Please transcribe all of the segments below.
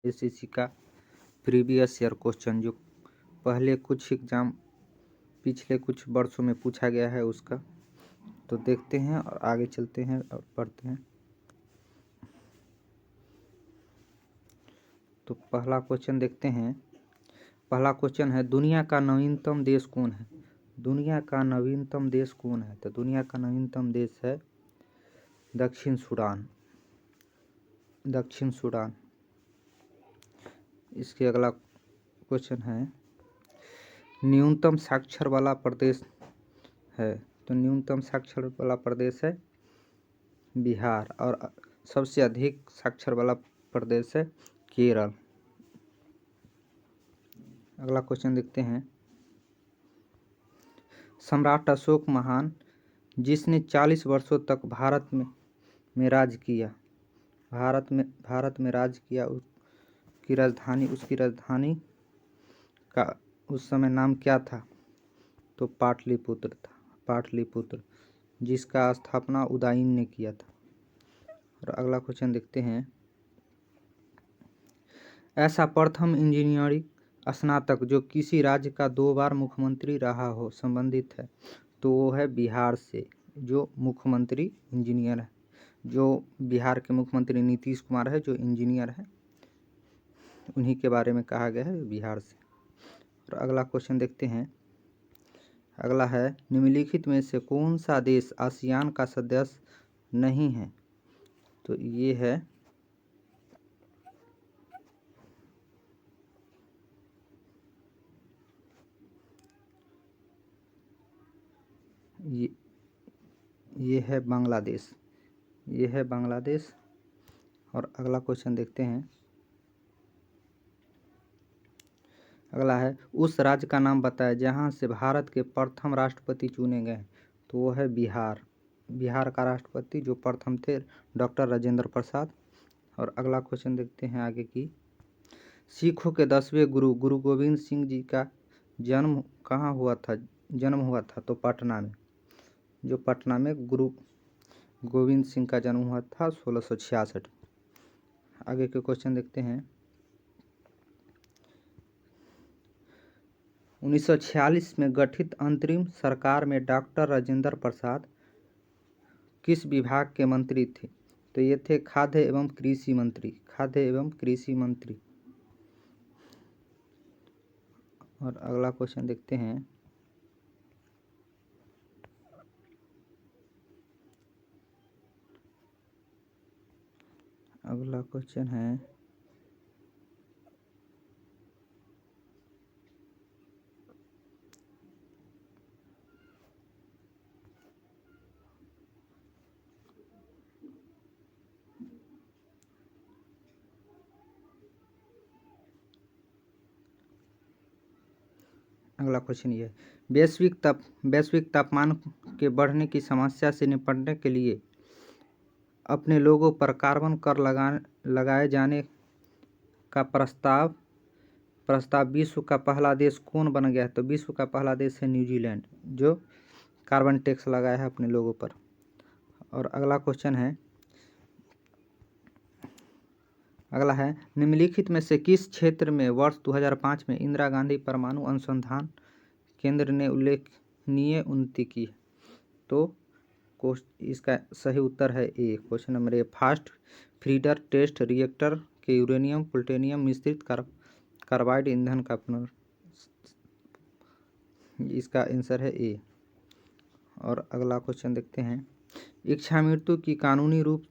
SSC का previous year question जो पहले कुछ एग्ज़ाम पिछले कुछ वर्षों में पूछा गया है उसका तो देखते हैं और आगे चलते हैं और पढ़ते हैं। तो पहला क्वेश्चन देखते हैं। पहला क्वेश्चन है, दुनिया का नवीनतम देश कौन है? दुनिया का नवीनतम देश कौन है? तो दुनिया का नवीनतम देश है दक्षिण सूडान। दक्षिण सूडान। इसके अगला क्वेश्चन है, न्यूनतम साक्षर वाला प्रदेश है। तो न्यूनतम साक्षर वाला प्रदेश है बिहार और सबसे अधिक साक्षर वाला प्रदेश है केरल। अगला क्वेश्चन देखते हैं। सम्राट अशोक महान जिसने 40 वर्षों तक भारत में राज किया, भारत में राज किया, उसकी राजधानी का उस समय नाम क्या था? तो पाटलिपुत्र था। पाटलिपुत्र, जिसका स्थापना उदयन ने किया था। और अगला क्वेश्चन देखते हैं। ऐसा प्रथम इंजीनियरिंग स्नातक जो किसी राज्य का 2 बार मुख्यमंत्री रहा हो संबंधित है। तो वो है बिहार से जो मुख्यमंत्री इंजीनियर है, जो बिहार के मुख्यमंत्री नीतीश कुमार है जो इंजीनियर है, उन्हीं के बारे में कहा गया है बिहार से। और अगला क्वेश्चन देखते हैं। अगला है, निम्नलिखित में से कौन सा देश आसियान का सदस्य नहीं है? तो ये है ये है बांग्लादेश। ये है बांग्लादेश। और अगला क्वेश्चन देखते हैं। अगला है, उस राज्य का नाम बताएं जहां से भारत के प्रथम राष्ट्रपति चुने गए। तो वो है बिहार। बिहार का राष्ट्रपति जो प्रथम थे डॉक्टर राजेंद्र प्रसाद। और अगला क्वेश्चन देखते हैं आगे की। सिखों के 10वें गुरु गुरु गोविंद सिंह जी का जन्म कहाँ हुआ था? तो पटना में। जो पटना में गुरु गोविंद सिंह का जन्म हुआ था 1666। आगे के क्वेश्चन देखते हैं। 1946 में गठित अंतरिम सरकार में डॉक्टर राजेंद्र प्रसाद किस विभाग के मंत्री थे? तो ये थे खाद्य एवं कृषि मंत्री। खाद्य एवं कृषि मंत्री। और अगला क्वेश्चन देखते हैं। अगला क्वेश्चन है, अगला क्वेश्चन ये है, वैश्विक तापमान के बढ़ने की समस्या से निपटने के लिए अपने लोगों पर कार्बन कर लगाए जाने का प्रस्ताव विश्व का पहला देश कौन बन गया है? तो विश्व का पहला देश है न्यूजीलैंड, जो कार्बन टैक्स लगाया है अपने लोगों पर। और अगला क्वेश्चन है, अगला है, निम्नलिखित में से किस क्षेत्र में वर्ष 2005 में इंदिरा गांधी परमाणु अनुसंधान केंद्र ने उल्लेखनीय उन्नति की? तो इसका सही उत्तर है A. Question number A, fast feeder test reactor के यूरेनियम प्लूटोनियम मिश्रित कार्बाइड ईंधन का इसका आंसर है ए। और अगला क्वेश्चन देखते हैं। इच्छा मृत्यु की कानूनी रूप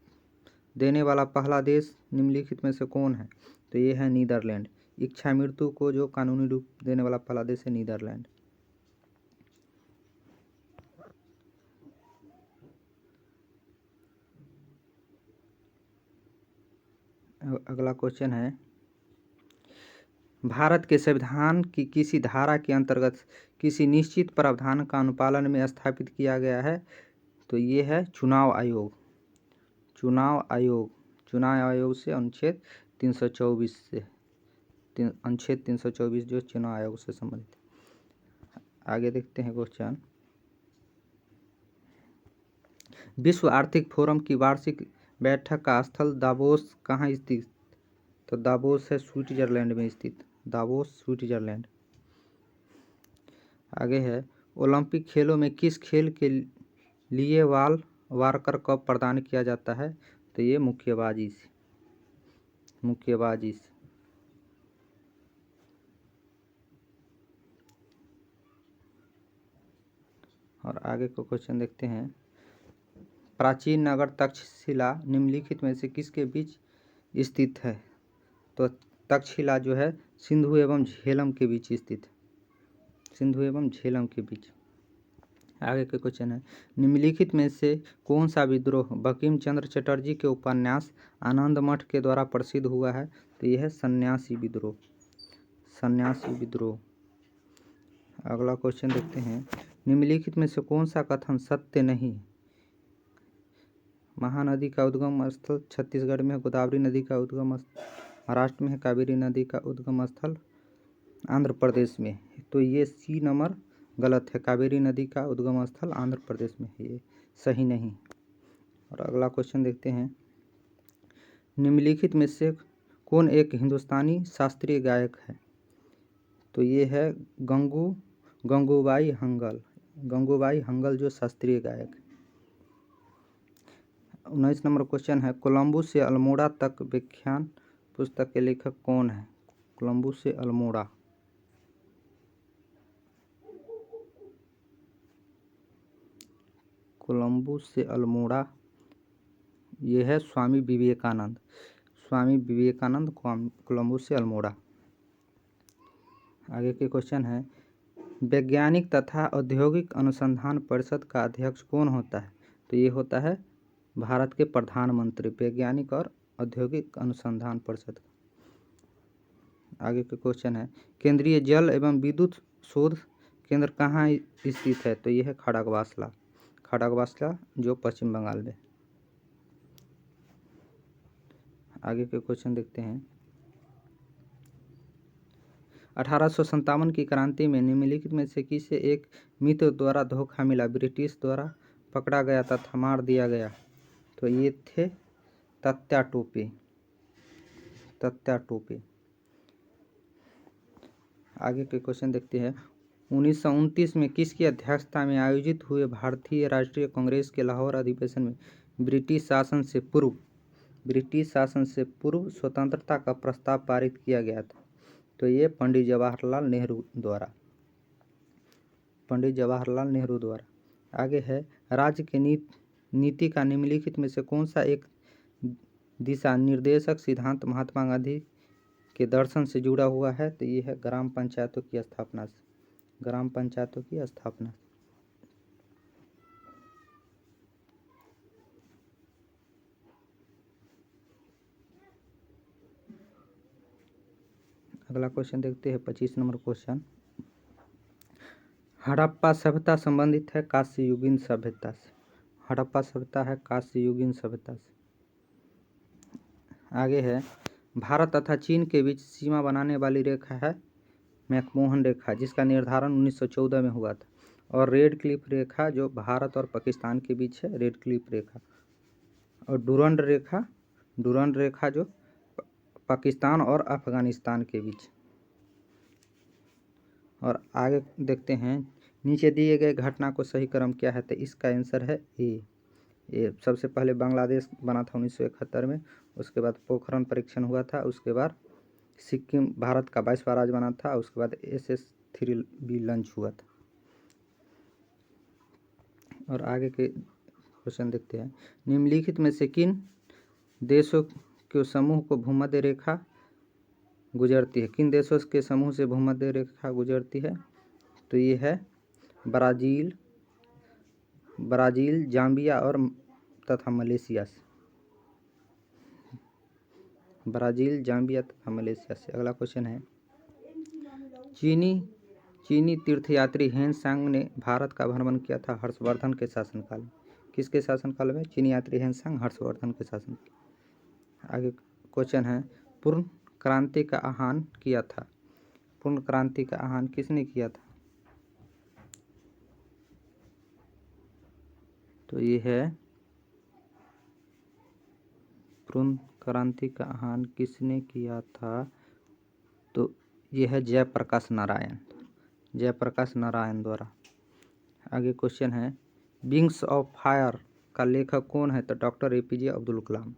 देने वाला पहला देश निम्नलिखित में से कौन है? तो ये है नीदरलैंड। इच्छा मृत्यु को जो कानूनी रूप देने वाला पहला देश है नीदरलैंड। अगला क्वेश्चन है, भारत के संविधान की किसी धारा के अंतर्गत किसी निश्चित प्रावधान का अनुपालन में स्थापित किया गया है? तो ये है चुनाव आयोग। चुनाव आयोग से अनुच्छेद 324 से अनुच्छेद 324 जो चुनाव आयोग से संबंधित है। आगे देखते हैं क्वेश्चन। विश्व आर्थिक फोरम की वार्षिक बैठक का स्थल दावोस कहाँ स्थित तो दावोस है स्विट्जरलैंड में स्थित, दावोस स्विट्जरलैंड। आगे है, ओलंपिक खेलों में किस खेल के लिए वारकर कप प्रदान किया जाता है? तो ये मुक्केबाजी से। और आगे को क्वेश्चन देखते हैं, प्राचीन नगर तक्षशिला निम्नलिखित में से किसके बीच स्थित है? तो तक्षशिला जो है सिंधु एवं झेलम के बीच स्थित है, सिंधु एवं झेलम के बीच। आगे के क्वेश्चन है, निम्नलिखित में से कौन सा विद्रोह बंकिम चंद्र चटर्जी के उपन्यास आनंद मठ के द्वारा प्रसिद्ध हुआ है? तो यह है सन्यासी विद्रोह, सन्यासी विद्रोह। अगला क्वेश्चन देखते हैं, निम्नलिखित में से कौन सा कथन सत्य नहीं है? महानदी का उद्गम स्थल छत्तीसगढ़ में है, गोदावरी नदी का उद्गम स्थल महाराष्ट्र में है, कावेरी नदी का उद्गम स्थल आंध्र प्रदेश में है। तो ये सी नंबर गलत है, कावेरी नदी का उद्गम स्थल आंध्र प्रदेश में है, ये सही नहीं। और अगला क्वेश्चन देखते हैं, निम्नलिखित में से कौन एक हिंदुस्तानी शास्त्रीय गायक है? तो ये है गंगूबाई हंगल जो शास्त्रीय गायक है। 19 नंबर क्वेश्चन है, कोलंबो से अल्मोड़ा तक व्याख्यान पुस्तक के लेखक कौन है? कोलंबो से अल्मोड़ा, कोलंबो से अल्मोड़ा ये है स्वामी विवेकानंद, कोलंबो से अल्मोड़ा। आगे के क्वेश्चन है, वैज्ञानिक तथा औद्योगिक अनुसंधान परिषद का अध्यक्ष कौन होता है? तो ये होता है भारत के प्रधानमंत्री, वैज्ञानिक और औद्योगिक अनुसंधान परिषद। आगे के क्वेश्चन है, केंद्रीय जल एवं विद्युत शोध केंद्र कहाँ स्थित है? तो यह है खड़गवासला जो पश्चिम बंगाल में। आगे के क्वेश्चन देखते हैं, 1857 की क्रांति में निम्नलिखित में से किसे एक मित्र द्वारा धोखा मिला, ब्रिटिश द्वारा पकड़ा गया तथा मार दिया गया? तो ये थे तात्या टोपे। आगे के क्वेश्चन देखते हैं, 1929 में किसकी अध्यक्षता में आयोजित हुए भारतीय राष्ट्रीय कांग्रेस के लाहौर अधिवेशन में ब्रिटिश शासन से पूर्व स्वतंत्रता का प्रस्ताव पारित किया गया था? तो ये पंडित जवाहरलाल नेहरू द्वारा। आगे है, राज्य के नीति का निम्नलिखित में से कौन सा एक दिशा निर्देशक सिद्धांत महात्मा गांधी के दर्शन से जुड़ा हुआ है? तो ये है ग्राम पंचायतों की स्थापना से, अगला क्वेश्चन देखते हैं, 25 नंबर क्वेश्चन, हड़प्पा सभ्यता संबंधित है कांस्ययुगीन सभ्यता से, हड़प्पा सभ्यता है कांस्ययुगीन सभ्यता से। आगे है, भारत तथा चीन के बीच सीमा बनाने वाली रेखा है मैकमोहन रेखा, जिसका निर्धारण 1914 में हुआ था। और रेड क्लिफ रेखा जो भारत और पाकिस्तान के बीच है, रेड क्लिफ रेखा। और डुरंड रेखा जो पाकिस्तान और अफगानिस्तान के बीच। और आगे देखते हैं, नीचे दिए गए घटना को सही क्रम क्या है? तो इसका आंसर है ए। सबसे पहले बांग्लादेश बना था 1971 में, उसके बाद पोखरण परीक्षण हुआ था, उसके बाद सिक्किम भारत का 22वां राज्य बना था, उसके बाद SS-3B लॉन्च हुआ था। और आगे के क्वेश्चन देखते हैं, निम्नलिखित में से किन देशों के समूह को भूमध्य रेखा गुजरती है? किन देशों के समूह से भूमध्य रेखा गुजरती है? तो ये है ब्राज़ील, जाम्बिया और तथा मलेशिया से, ब्राज़ील, जाम्बिया तथा मलेशिया से। अगला क्वेश्चन है, चीनी तीर्थयात्री हेन सांग ने भारत का भ्रमण किया था हर्षवर्धन के शासनकाल में। किसके शासनकाल में? चीनी यात्री हेन सांग हर्षवर्धन के शासन। आगे क्वेश्चन है, पूर्ण क्रांति का आह्वान किया था, पूर्ण क्रांति का आह्वान किसने किया था? तो ये है पूर्ण क्रांति का आह्वान किसने किया था? तो यह है जयप्रकाश नारायण द्वारा। आगे क्वेश्चन है, विंग्स ऑफ फायर का लेखक कौन है? तो डॉक्टर APJ अब्दुल कलाम।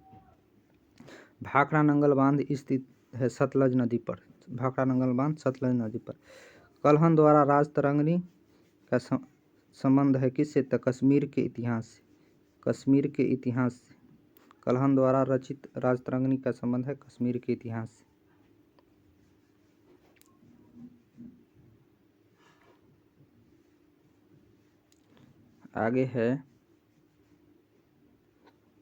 भाखड़ा नंगल बांध स्थित है सतलज नदी पर। भाखड़ा नंगल बांध सतलज नदी पर। कल्हन द्वारा राजतरंगिणी का संबंध है किससे? तो कश्मीर के इतिहास से। कश्मीर के इतिहास से कल्हन द्वारा रचित राजतरंगिणी का संबंध है कश्मीर के इतिहास से। आगे है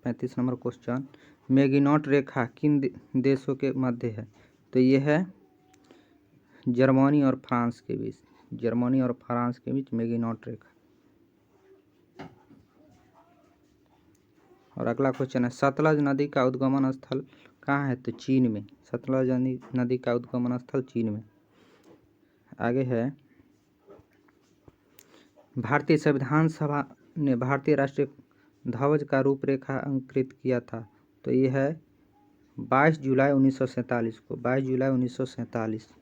35 नंबर क्वेश्चन, मैगिनॉट रेखा किन देशों के मध्य है? तो ये है जर्मनी और फ्रांस के बीच। जर्मनी और फ्रांस के बीच मैगिनॉट रेखा। और अगला क्वेश्चन है, सतलज नदी का उद्गमन स्थल कहाँ है? तो चीन में। सतलज नदी का उद्गमन स्थल चीन में। आगे है, भारतीय संविधान सभा ने भारतीय राष्ट्रीय ध्वज का रूपरेखा अंकित किया था। तो ये है 22 जुलाई 1947 को। 22 जुलाई 1947।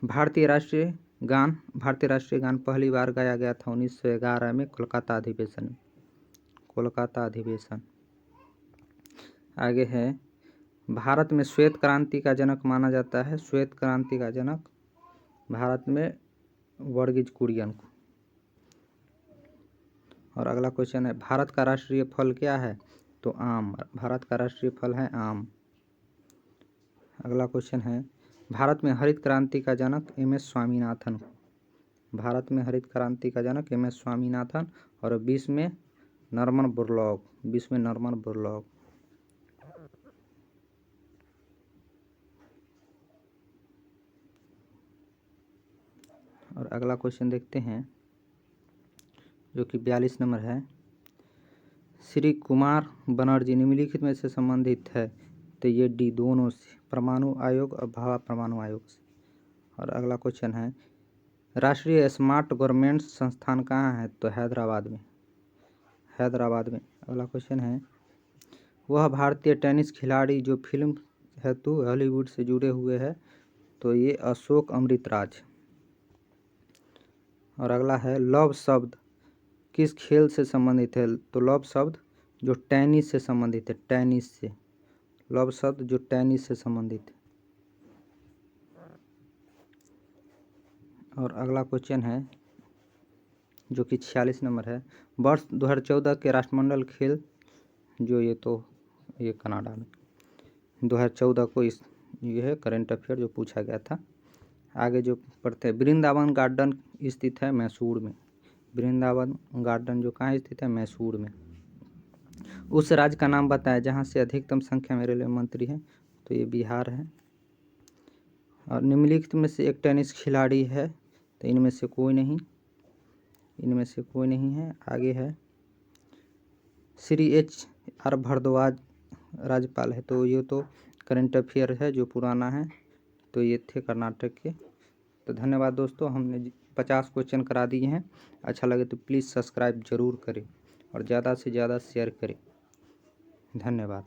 भारतीय राष्ट्रीय गान पहली बार गाया गया था 1911 में कोलकाता अधिवेशन में। कोलकाता अधिवेशन। आगे है, भारत में श्वेत क्रांति का जनक माना जाता है। श्वेत क्रांति का जनक भारत में वर्गीज कुरियन को। और अगला क्वेश्चन है, भारत का राष्ट्रीय फल क्या है? तो आम। भारत का राष्ट्रीय फल है आम। अगला क्वेश्चन है, भारत में हरित क्रांति का जनक MS स्वामीनाथन को। भारत में हरित क्रांति का जनक MS स्वामीनाथन और विश्व में नॉर्मन बोरलॉग। विश्व में नॉर्मन बोरलॉग। और अगला क्वेश्चन देखते हैं जो कि 42 नंबर है, श्री कुमार बनर्जी निम्नलिखित में से संबंधित है? तो ये D दोनों से, परमाणु आयोग और भाभा परमाणु आयोग से। और अगला क्वेश्चन है, राष्ट्रीय स्मार्ट गवर्नमेंट संस्थान कहाँ है? तो हैदराबाद में। हैदराबाद में। अगला क्वेश्चन है, वह भारतीय टेनिस खिलाड़ी जो फिल्म हेतु हॉलीवुड से जुड़े हुए हैं? तो ये अशोक अमृतराज। और अगला है, लव शब्द किस खेल से संबंधित है? तो लव शब्द जो टेनिस से संबंधित है। टेनिस से। लव शब्द जो टेनिस से संबंधित है। और अगला क्वेश्चन है जो कि 46 नंबर है, वर्ष 2014 के राष्ट्रमंडल खेल जो ये कनाडा में 2014 को ये है करंट अफेयर जो पूछा गया था। आगे जो पढ़ते हैं, वृंदावन गार्डन स्थित है मैसूर में। वृंदावन गार्डन जो कहाँ स्थित है? मैसूर में। उस राज्य का नाम बताया जहाँ से अधिकतम संख्या में रेलवे मंत्री हैं? तो ये बिहार है। और निम्नलिखित में से एक टेनिस खिलाड़ी है? तो इनमें से कोई नहीं है। आगे है, श्री HR भारद्वाज राज्यपाल है? तो ये तो करंट अफेयर है जो पुराना है। तो ये थे कर्नाटक के। तो धन्यवाद दोस्तों, हमने 50 क्वेश्चन करा दिए हैं। अच्छा लगे तो प्लीज़ सब्सक्राइब ज़रूर करें और ज़्यादा से ज़्यादा शेयर करें। धन्यवाद।